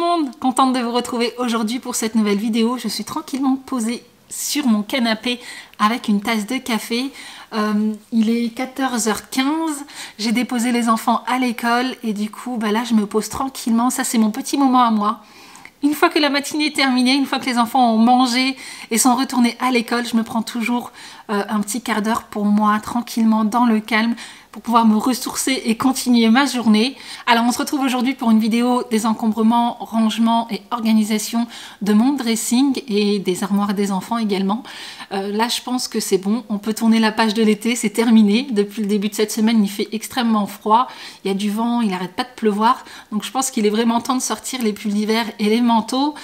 monde, contente de vous retrouver aujourd'hui pour cette nouvelle vidéo. Je suis tranquillement posée sur mon canapé avec une tasse de café. Il est 14h15, j'ai déposé les enfants à l'école et du coup là je me pose tranquillement. Ça c'est mon petit moment à moi. Une fois que la matinée est terminée, une fois que les enfants ont mangé et sont retournés à l'école, je me prends toujours un petit quart d'heure pour moi, tranquillement, dans le calme, pour pouvoir me ressourcer et continuer ma journée. Alors on se retrouve aujourd'hui pour une vidéo des encombrements, rangements et organisation de mon dressing et des armoires des enfants également. Là je pense que c'est bon, on peut tourner la page de l'été, c'est terminé. Depuis le début de cette semaine il fait extrêmement froid, il y a du vent, il n'arrête pas de pleuvoir, donc je pense qu'il est vraiment temps de sortir les pulls d'hiver et les manteaux.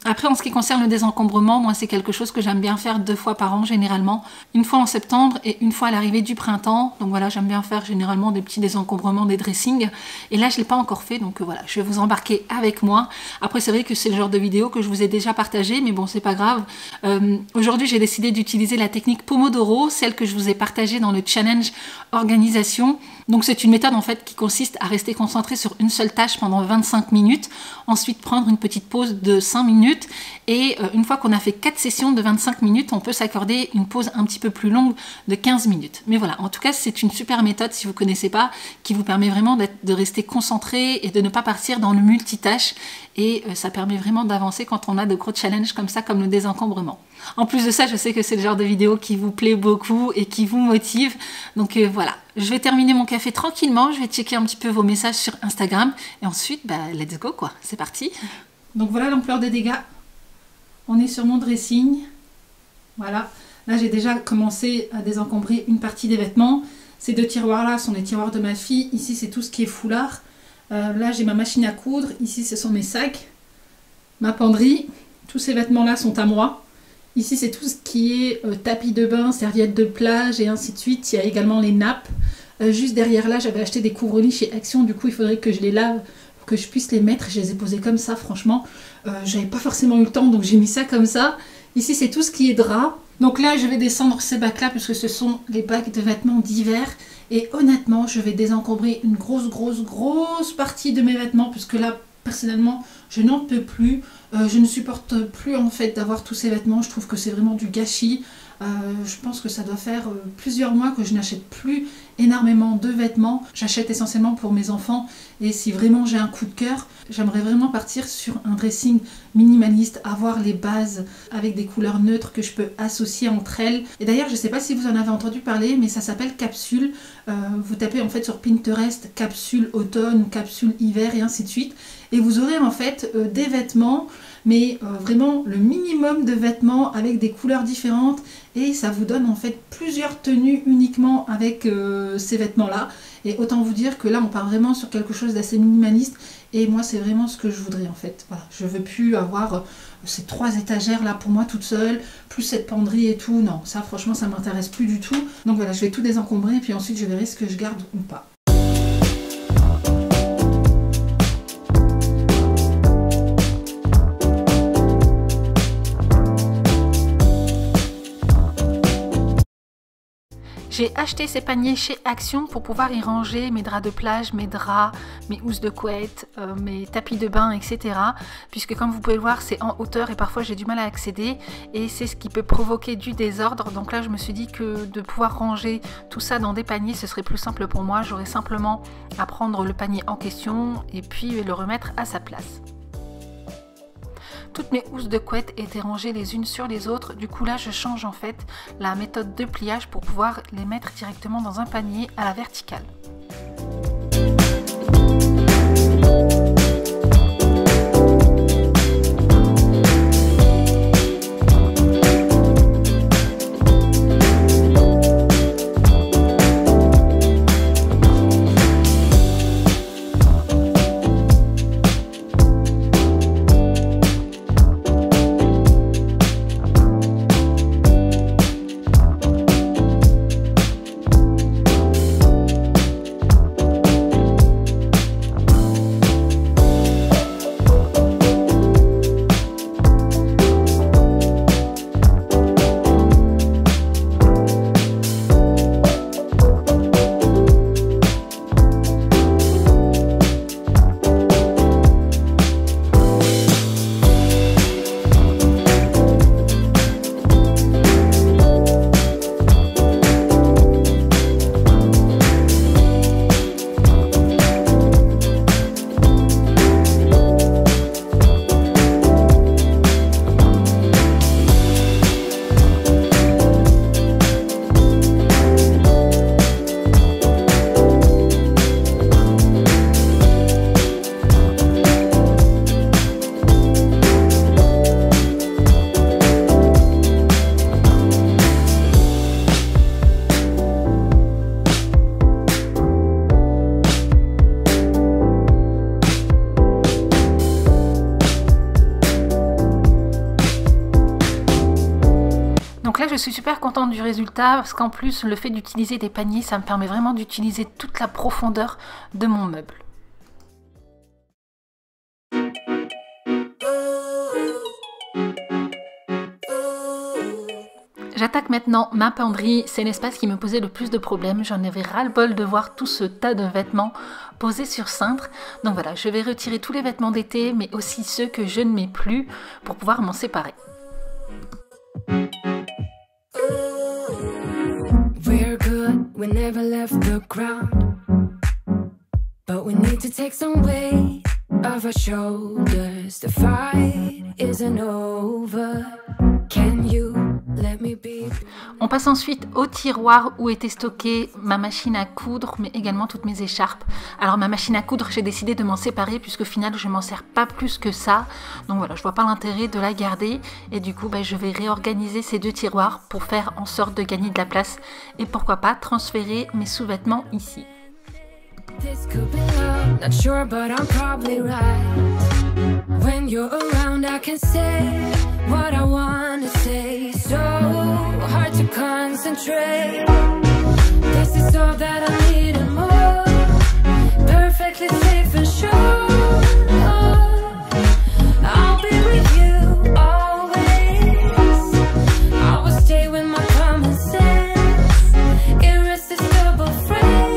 Après en ce qui concerne le désencombrement, moi c'est quelque chose que j'aime bien faire 2 fois par an généralement, une fois en septembre et une fois à l'arrivée du printemps. Donc voilà, j'aime bien faire généralement des petits désencombrements des dressings et là je ne l'ai pas encore fait, donc voilà, je vais vous embarquer avec moi. Après c'est vrai que c'est le genre de vidéo que je vous ai déjà partagé, mais bon c'est pas grave. Aujourd'hui j'ai décidé d'utiliser la technique Pomodoro, celle que je vous ai partagée dans le challenge organisation. Donc c'est une méthode en fait qui consiste à rester concentré sur une seule tâche pendant 25 minutes, ensuite prendre une petite pause de 5 minutes et une fois qu'on a fait 4 sessions de 25 minutes, on peut s'accorder une pause un petit peu plus longue de 15 minutes. Mais voilà, en tout cas c'est une super méthode si vous ne connaissez pas, qui vous permet vraiment de rester concentré et de ne pas partir dans le multitâche et ça permet vraiment d'avancer quand on a de gros challenges comme ça, comme le désencombrement. En plus de ça, je sais que c'est le genre de vidéo qui vous plaît beaucoup et qui vous motive. Donc voilà, je vais terminer mon café tranquillement, je vais checker un petit peu vos messages sur Instagram et ensuite, let's go quoi, c'est parti. Donc voilà l'ampleur des dégâts. On est sur mon dressing. Voilà, là j'ai déjà commencé à désencombrer une partie des vêtements. Ces 2 tiroirs-là sont les tiroirs de ma fille. Ici, c'est tout ce qui est foulard. Là, j'ai ma machine à coudre. Ici, ce sont mes sacs. Ma penderie. Tous ces vêtements-là sont à moi. Ici, c'est tout ce qui est tapis de bain, serviettes de plage et ainsi de suite. Il y a également les nappes. Juste derrière là, j'avais acheté des couvre-lits chez Action. Du coup, il faudrait que je les lave, que je puisse les mettre. Je les ai posés comme ça, franchement. J'avais pas forcément eu le temps, donc j'ai mis ça comme ça. Ici, c'est tout ce qui est drap. Donc là, je vais descendre ces bacs-là puisque ce sont les bacs de vêtements d'hiver. Et honnêtement, je vais désencombrer une grosse partie de mes vêtements puisque là, personnellement, je n'en peux plus. Je ne supporte plus en fait d'avoir tous ces vêtements. Je trouve que c'est vraiment du gâchis. Je pense que ça doit faire plusieurs mois que je n'achète plus énormément de vêtements. J'achète essentiellement pour mes enfants et si vraiment j'ai un coup de cœur, j'aimerais vraiment partir sur un dressing minimaliste, avoir les bases avec des couleurs neutres que je peux associer entre elles. Et d'ailleurs, je ne sais pas si vous en avez entendu parler, mais ça s'appelle capsule. Vous tapez en fait sur Pinterest capsule automne, capsule hiver et ainsi de suite. Et vous aurez en fait des vêtements, mais vraiment le minimum de vêtements avec des couleurs différentes et ça vous donne en fait plusieurs tenues uniquement avec ces vêtements-là. Et autant vous dire que là on part vraiment sur quelque chose d'assez minimaliste et moi c'est vraiment ce que je voudrais en fait. Voilà, je veux plus avoir ces 3 étagères là pour moi toute seule, plus cette penderie et tout. Non, ça franchement ça m'intéresse plus du tout. Donc voilà, je vais tout désencombrer et puis ensuite je verrai ce que je garde ou pas. J'ai acheté ces paniers chez Action pour pouvoir y ranger mes draps de plage, mes draps, mes housses de couette, mes tapis de bain, etc. Puisque comme vous pouvez le voir, c'est en hauteur et parfois j'ai du mal à accéder et c'est ce qui peut provoquer du désordre. Donc là, je me suis dit que de pouvoir ranger tout ça dans des paniers, ce serait plus simple pour moi. J'aurais simplement à prendre le panier en question et puis le remettre à sa place. Toutes mes housses de couette étaient rangées les unes sur les autres. Du coup là je change en fait la méthode de pliage pour pouvoir les mettre directement dans un panier à la verticale. Donc là, je suis super contente du résultat parce qu'en plus, le fait d'utiliser des paniers, ça me permet vraiment d'utiliser toute la profondeur de mon meuble. J'attaque maintenant ma penderie, c'est l'espace qui me posait le plus de problèmes, j'en avais ras-le-bol de voir tout ce tas de vêtements posés sur cintre. Donc voilà, je vais retirer tous les vêtements d'été, mais aussi ceux que je ne mets plus pour pouvoir m'en séparer. We're good, we never left the ground, but we need to take some weight off our shoulders. The fight isn't over. Can you let me be? On passe ensuite au tiroir où était stockée ma machine à coudre, mais également toutes mes écharpes. Alors ma machine à coudre, j'ai décidé de m'en séparer puisque au final je m'en sers pas plus que ça. Donc voilà, je vois pas l'intérêt de la garder et du coup je vais réorganiser ces deux tiroirs pour faire en sorte de gagner de la place et pourquoi pas transférer mes sous-vêtements ici. This could be love, not sure but I'm probably right. When you're around I can say what I want to say. So hard to concentrate. This is all that I need and more. Perfectly safe and sure. I'll be with you always. I will stay with my common sense. Irresistible friend.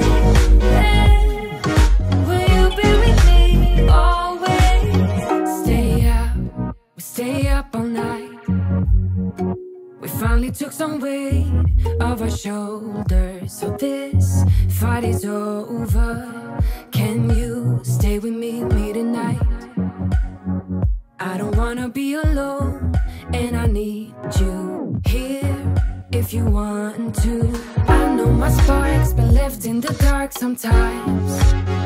Will you be with me always? Stay up all night. We finally took some weight off our shoulders. So this fight is over. Can you stay with me tonight? I don't wanna be alone, and I need you here if you want to. I know my spark's been left in the dark sometimes,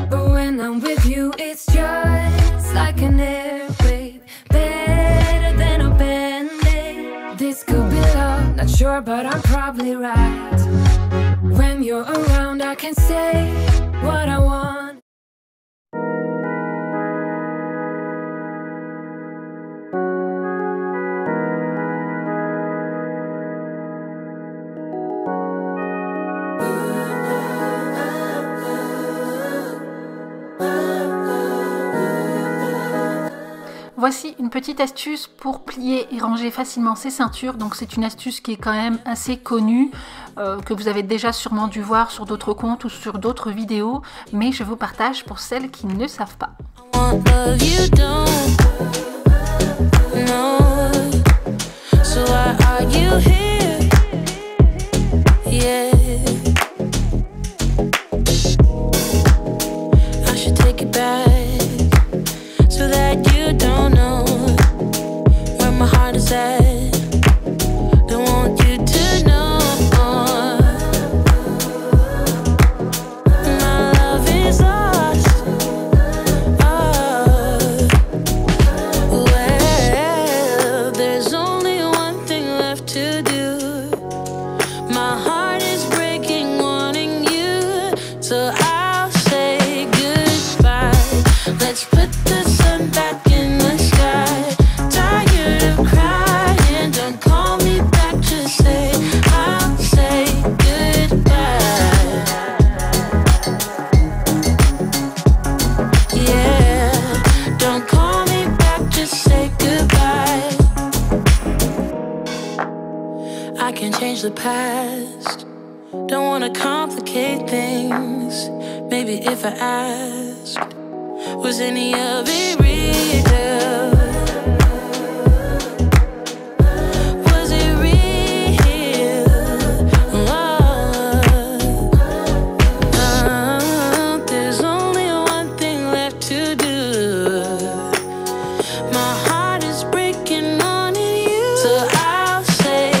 but when I'm with you it's just like an airwave, better than a band-aid. This could be love, not sure but I'm probably right. When you're around I can say what I want. Voici une petite astuce pour plier et ranger facilement ses ceintures. Donc c'est une astuce qui est quand même assez connue, que vous avez déjà sûrement dû voir sur d'autres comptes ou sur d'autres vidéos, mais je vous partage pour celles qui ne savent pas. The past, don't wanna complicate things. Maybe if I asked, was any of it real? Was it real? There's only one thing left to do. My heart is breaking on you, so I'll say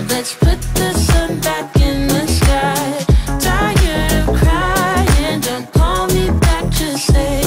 let's put the sun back in the sky. Tired of crying, don't call me back, just say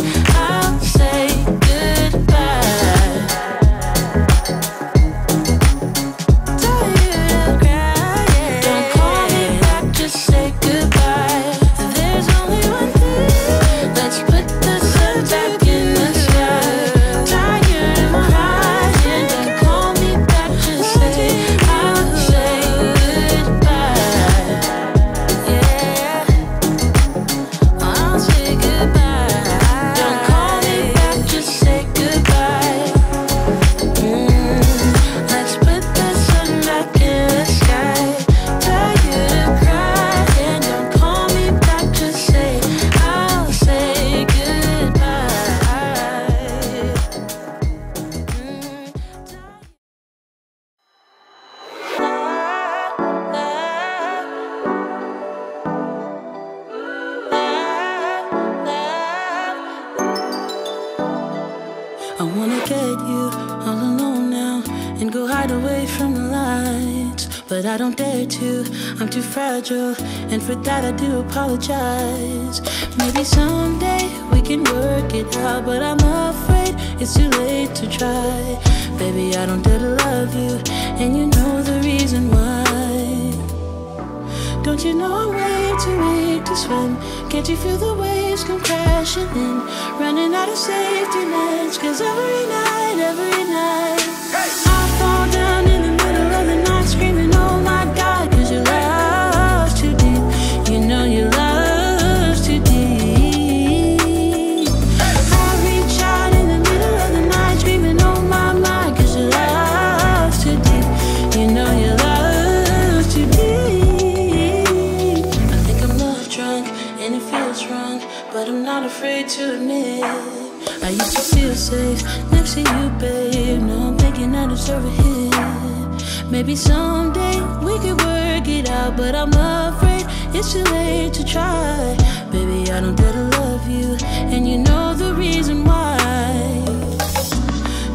wanna get you all alone now and go hide away from the lights, but I don't dare to, I'm too fragile, and for that I do apologize. Maybe someday we can work it out, but I'm afraid it's too late to try. Baby, I don't dare to love you, and you know the reason why. Don't you know I'm way too weak to swim? Can't you feel the waves come crashing in? Running out of safety nets, 'cause every night I fall down in the middle of the night screaming, oh my God, 'cause your love's too deep. You know your love's too deep. I reach out in the middle of the night screaming, oh my, 'cause your love's too deep. You know your love's too deep. I think I'm love drunk and it feels wrong, but I'm not afraid to admit I used to feel safe next to you, babe. Now I'm thinking I deserve a hit. Maybe someday we could work it out, but I'm afraid it's too late to try. Baby, I don't dare to love you, and you know the reason why.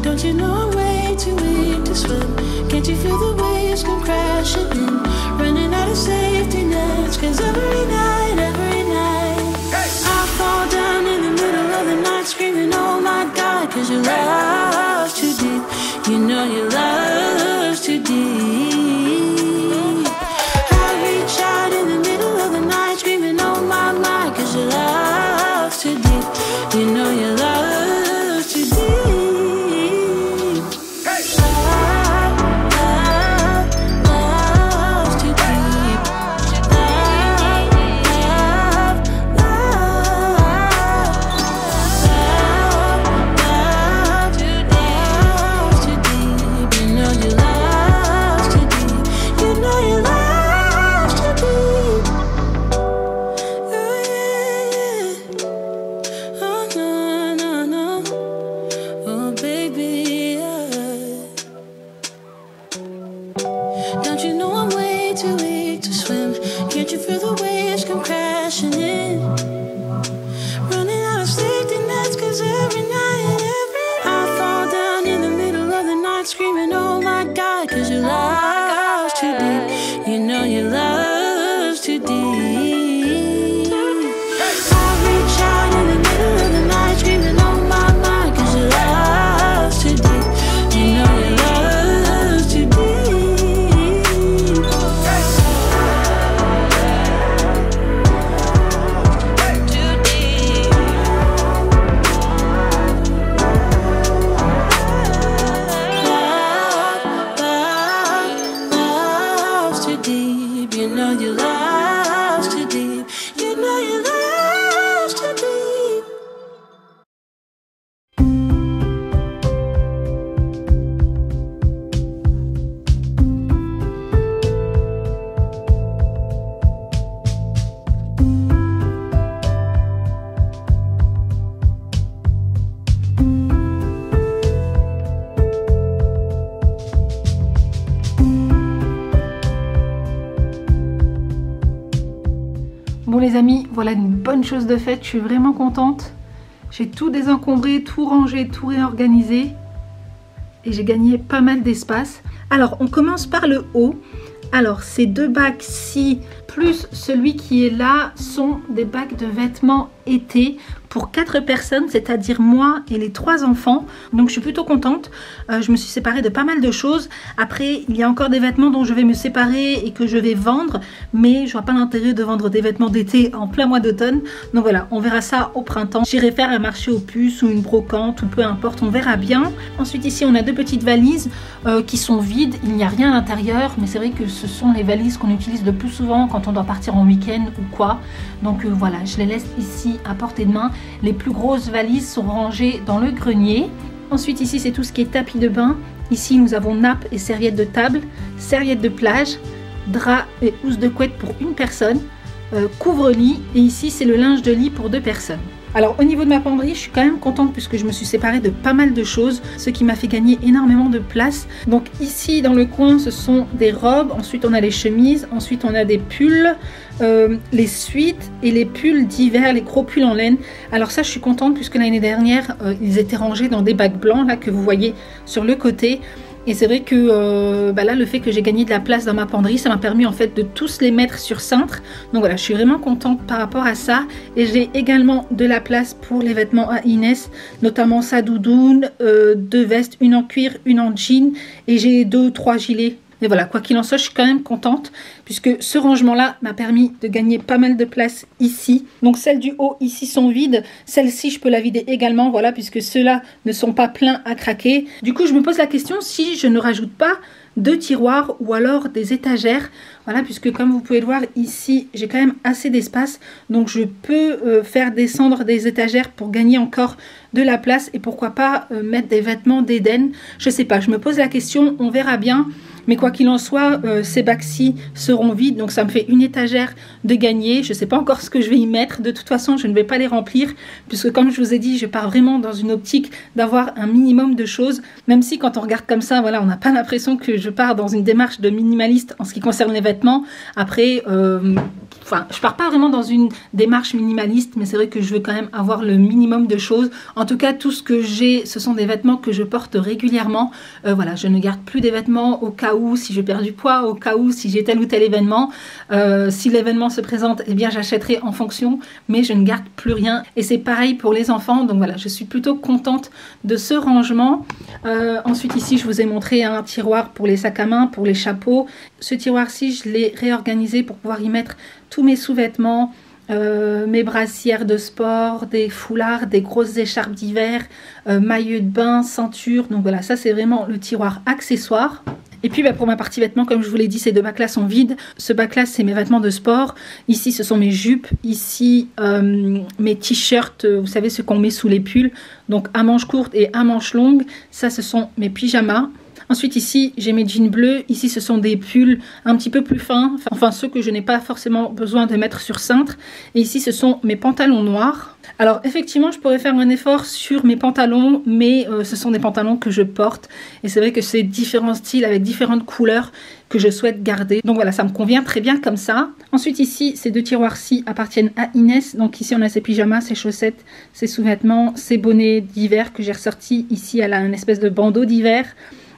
Don't you know I'm way too weak to swim? Can't you feel the waves come crashing in? Running out of safety nets, 'cause every night I fall down in the middle of the night screaming, oh my God, 'cause your love's too deep. You know your love's too deep. I reach out in the middle of the night screaming, oh my, 'cause your love's too deep. You know your love's too deep. Love's too deep. Don't you know I'm way too weak to swim? Can't you feel the waves come crashing in? Running out of safety nets, 'cause every night I fall down in the middle of the night screaming, oh my God, 'cause your love's too deep. You know your love's too deep. I reach out in the middle of the night screaming, oh my, 'cause your love's too deep. You know your love's too deep. You know your love's too deep. You know your love's too deep. Bon les amis, voilà une bonne chose de faite, je suis vraiment contente. J'ai tout désencombré, tout rangé, tout réorganisé. Et j'ai gagné pas mal d'espace. Alors on commence par le haut. Alors ces deux bacs-ci, plus celui qui est là, sont des bacs de vêtements été pour 4 personnes, c'est-à-dire moi et les 3 enfants. Donc je suis plutôt contente. Je me suis séparée de pas mal de choses. Après, il y a encore des vêtements dont je vais me séparer et que je vais vendre. Mais je vois pas l'intérêt de vendre des vêtements d'été en plein mois d'automne. Donc voilà, on verra ça au printemps. J'irai faire un marché aux puces ou une brocante ou peu importe, on verra bien. Ensuite ici, on a 2 petites valises qui sont vides. Il n'y a rien à l'intérieur. Mais c'est vrai que ce sont les valises qu'on utilise le plus souvent quand on doit partir en week-end ou quoi. Donc voilà, je les laisse ici à portée de main. Les plus grosses valises sont rangées dans le grenier. Ensuite ici c'est tout ce qui est tapis de bain. Ici nous avons nappes et serviettes de table, serviettes de plage, draps et housses de couette pour une personne, couvre-lit, et ici c'est le linge de lit pour 2 personnes. Alors au niveau de ma penderie, je suis quand même contente puisque je me suis séparée de pas mal de choses, ce qui m'a fait gagner énormément de place. Donc ici dans le coin, ce sont des robes, ensuite on a les chemises, ensuite on a des pulls, les suites et les pulls d'hiver, les gros pulls en laine. Alors ça je suis contente puisque l'année dernière, ils étaient rangés dans des bacs blancs là que vous voyez sur le côté. Et c'est vrai que là, le fait que j'ai gagné de la place dans ma penderie, ça m'a permis en fait de tous les mettre sur cintre. Donc voilà, je suis vraiment contente par rapport à ça. Et j'ai également de la place pour les vêtements à Inès, notamment sa doudoune, 2 vestes, une en cuir, une en jean. Et j'ai 2 ou 3 gilets. Mais voilà, quoi qu'il en soit, je suis quand même contente puisque ce rangement-là m'a permis de gagner pas mal de place ici. Donc celles du haut ici sont vides. Celle-ci, je peux la vider également, voilà, puisque ceux-là ne sont pas pleins à craquer. Du coup, je me pose la question si je ne rajoute pas 2 tiroirs ou alors des étagères. Voilà, puisque comme vous pouvez le voir ici, j'ai quand même assez d'espace. Donc je peux faire descendre des étagères pour gagner encore de la place. Et pourquoi pas mettre des vêtements d'Eden. Je sais pas, je me pose la question, on verra bien. Mais quoi qu'il en soit, ces bacs-ci seront vides. Donc ça me fait une étagère de gagner. Je ne sais pas encore ce que je vais y mettre. De toute façon, je ne vais pas les remplir. Puisque comme je vous ai dit, je pars vraiment dans une optique d'avoir un minimum de choses. Même si quand on regarde comme ça, voilà, on n'a pas l'impression que je pars dans une démarche de minimaliste en ce qui concerne les vêtements. Après, je pars pas vraiment dans une démarche minimaliste. Mais c'est vrai que je veux quand même avoir le minimum de choses. En tout cas, tout ce que j'ai, ce sont des vêtements que je porte régulièrement. Voilà, je ne garde plus des vêtements au cas où si je perds du poids, au cas où si j'ai tel ou tel événement. Si l'événement se présente, eh bien j'achèterai en fonction, mais je ne garde plus rien. Et c'est pareil pour les enfants. Donc voilà, je suis plutôt contente de ce rangement. Ensuite ici, je vous ai montré un tiroir pour les sacs à main, pour les chapeaux. Ce tiroir-ci, je l'ai réorganisé pour pouvoir y mettre tous mes sous-vêtements, mes brassières de sport, des foulards, des grosses écharpes d'hiver, maillots de bain, ceinture. Donc voilà, ça c'est vraiment le tiroir accessoire. Et puis pour ma partie vêtements, comme je vous l'ai dit, ces 2 bacs là sont vides. Ce bac là, c'est mes vêtements de sport. Ici, ce sont mes jupes. Ici, mes t-shirts, vous savez, ce qu'on met sous les pulls. Donc à manches courtes et à manches longues. Ça, ce sont mes pyjamas. Ensuite ici, j'ai mes jeans bleus. Ici, ce sont des pulls un petit peu plus fins. Enfin, ceux que je n'ai pas forcément besoin de mettre sur cintre. Et ici, ce sont mes pantalons noirs. Alors, effectivement, je pourrais faire un effort sur mes pantalons. Mais ce sont des pantalons que je porte. Et c'est vrai que c'est différents styles avec différentes couleurs que je souhaite garder. Donc voilà, ça me convient très bien comme ça. Ensuite ici, ces 2 tiroirs-ci appartiennent à Inès. Donc ici, on a ses pyjamas, ses chaussettes, ses sous-vêtements, ses bonnets d'hiver que j'ai ressortis. Ici, elle a une espèce de bandeau d'hiver.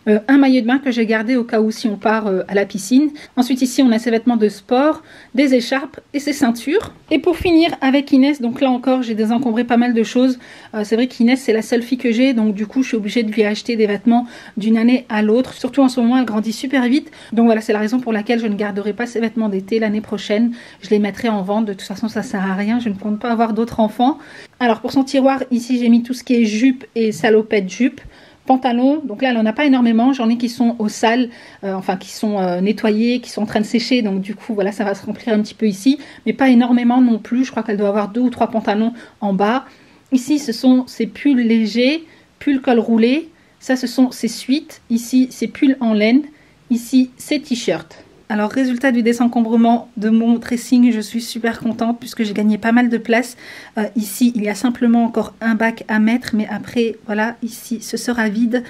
Un maillot de bain que j'ai gardé au cas où si on part à la piscine. Ensuite ici on a ses vêtements de sport, des écharpes et ses ceintures. Et pour finir avec Inès, donc là encore j'ai désencombré pas mal de choses. C'est vrai qu'Inès c'est la seule fille que j'ai, donc du coup je suis obligée de lui acheter des vêtements d'une année à l'autre. Surtout en ce moment elle grandit super vite. Donc voilà, c'est la raison pour laquelle je ne garderai pas ses vêtements d'été l'année prochaine. Je les mettrai en vente, de toute façon ça sert à rien, je ne compte pas avoir d'autres enfants. Alors pour son tiroir ici j'ai mis tout ce qui est jupe et salopette jupe. Pantalons, donc là elle n'en a pas énormément, j'en ai qui sont au sale, enfin qui sont nettoyés, qui sont en train de sécher, donc du coup voilà ça va se remplir un petit peu ici, mais pas énormément non plus, je crois qu'elle doit avoir 2 ou 3 pantalons en bas. Ici ce sont ces pulls légers, pulls col roulé, ça ce sont ces suites, ici ces pulls en laine, ici ces t-shirts. Alors résultat du désencombrement de mon dressing, je suis super contente puisque j'ai gagné pas mal de place. Ici il y a simplement encore un bac à mettre, mais après voilà, ici ce sera vide.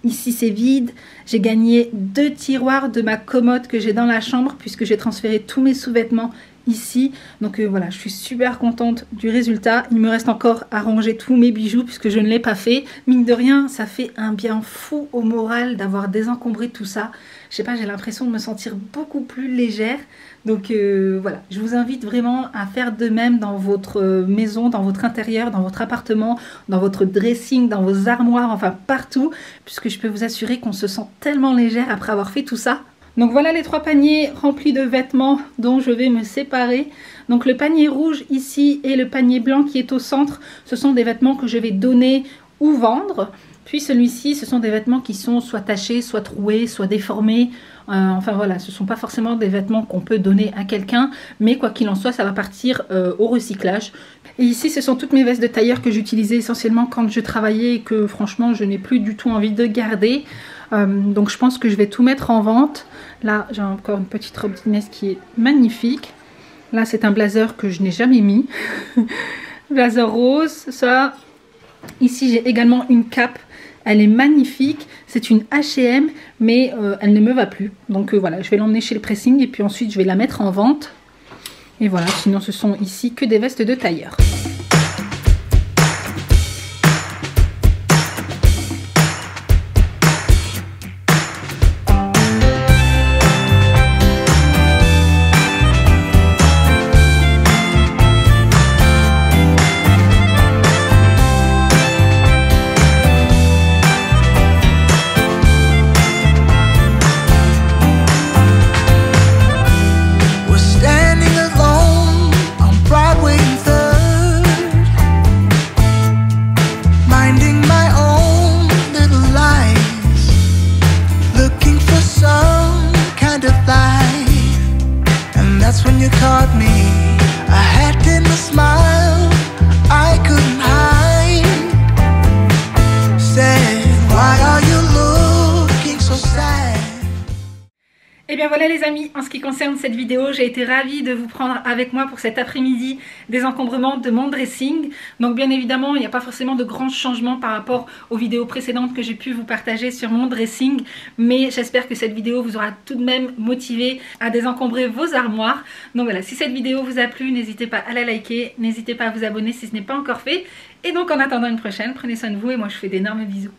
Ici c'est vide. J'ai gagné 2 tiroirs de ma commode que j'ai dans la chambre puisque j'ai transféré tous mes sous-vêtements ici. Donc voilà, je suis super contente du résultat. Il me reste encore à ranger tous mes bijoux puisque je ne l'ai pas fait. Mine de rien, ça fait un bien fou au moral d'avoir désencombré tout ça. Je sais pas, j'ai l'impression de me sentir beaucoup plus légère. Donc voilà, je vous invite vraiment à faire de même dans votre maison, dans votre intérieur, dans votre appartement, dans votre dressing, dans vos armoires, enfin partout, puisque je peux vous assurer qu'on se sent tellement légère après avoir fait tout ça. Donc voilà les 3 paniers remplis de vêtements dont je vais me séparer. Donc le panier rouge ici et le panier blanc qui est au centre, ce sont des vêtements que je vais donner ou vendre. Puis celui-ci, ce sont des vêtements qui sont soit tachés, soit troués, soit déformés. Enfin voilà, ce ne sont pas forcément des vêtements qu'on peut donner à quelqu'un, mais quoi qu'il en soit, ça va partir au recyclage. Et ici, ce sont toutes mes vestes de tailleur que j'utilisais essentiellement quand je travaillais et que franchement, je n'ai plus du tout envie de garder. Donc je pense que je vais tout mettre en vente. Là, j'ai encore une petite robe d'Inès qui est magnifique. Là, c'est un blazer que je n'ai jamais mis. blazer rose, ça. Ici j'ai également une cape, elle est magnifique, c'est une H&M mais elle ne me va plus. Donc voilà, je vais l'emmener chez le pressing et puis ensuite je vais la mettre en vente. Et voilà, sinon ce sont ici que des vestes de tailleur. Et bien voilà les amis, en ce qui concerne cette vidéo, j'ai été ravie de vous prendre avec moi pour cet après-midi des encombrements de mon dressing. Donc bien évidemment, il n'y a pas forcément de grands changements par rapport aux vidéos précédentes que j'ai pu vous partager sur mon dressing. Mais j'espère que cette vidéo vous aura tout de même motivé à désencombrer vos armoires. Donc voilà, si cette vidéo vous a plu, n'hésitez pas à la liker, n'hésitez pas à vous abonner si ce n'est pas encore fait. Et donc en attendant une prochaine, prenez soin de vous et moi je vous fais d'énormes bisous.